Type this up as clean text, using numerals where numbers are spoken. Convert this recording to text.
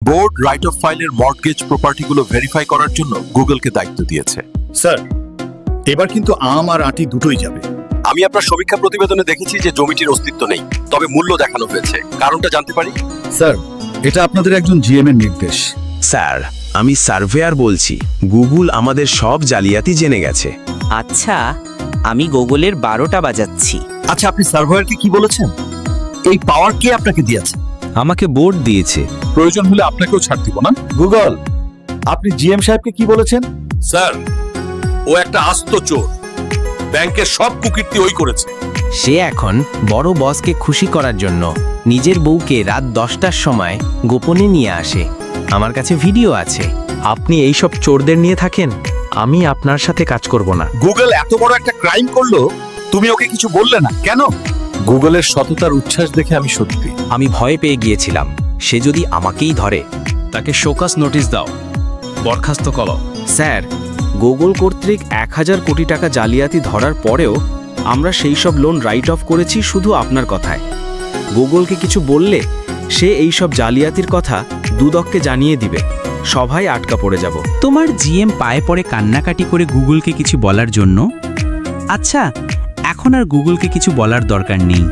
Board right of ফাইলের mortgage প্রপার্টিগুলো verify করার জন্য গুগলকে দায়িত্ব দিয়েছে। স্যার, এবার কিন্তু আম আর আঁটি দুটোই যাবে। আমি আপনার সমীক্ষা প্রতিবেদনে দেখেছি যে জমিটির অস্তিত্ব নেই, তবে মূল্য দেখানো হয়েছে। কারণটা জানতে পারি? স্যার, এটা আপনাদের একজন জিএম এর নির্দেশ। স্যার, আমি সার্ভেয়ার বলছি। গুগল আমাদের সব জালিয়াতি জেনে গেছে। আচ্ছা, আমি গুগলের 12টা বাজাচ্ছি। আচ্ছা, আপনি সার্ভেয়ারকে কি বলেছেন? এই পাওয়ার কে আপনাকে দিয়েছে? আমাকে বোর্ড দিয়েছে। প্রয়োজন হলে আপনাকেও ছাড় দিব না। গুগল, আপনি জিএম সাহেবকে কি বলেছেন? স্যার, ও একটা আস্ত চোর। ব্যাংকের সব কুকীর্তি ওই করেছে। সে এখন বড় বসকে খুশি করার জন্য নিজের বউকে রাত 10টার সময় গোপনে নিয়ে আসে। আমার কাছে ভিডিও আছে। আপনি এইসব চোরদের নিয়ে থাকেন, আমি আপনার সাথে কাজ করব না। গুগল এত বড় একটা ক্রাইম করলো, তুমি ওকে কিছু বললে না কেন? গুগলের সততার উচ্ছ্বাস দেখে আমি সত্যি আমি ভয় পেয়ে গিয়েছিলাম সে যদি আমাকেই ধরে। তাকে শোকস নোটিশ দাও, বরখাস্ত করো। স্যার, গুগল কর্তৃক 1000 কোটি টাকা জালিয়াতি ধরার পরেও আমরা সেই সব লোন রাইট অফ করেছি শুধু আপনার কথায়। গুগলকে কিছু বললে সে এই সব জালিয়াতির কথা দুদককে জানিয়ে দিবে। সভায় আটকা পড়ে যাব। তোমার জিএম পায়ে পড়ে কান্নাকাটি করে গুগলকে কিছু বলার জন্য। আচ্ছা, এখন আর গুগলকে কিছু বলার দরকার নেই।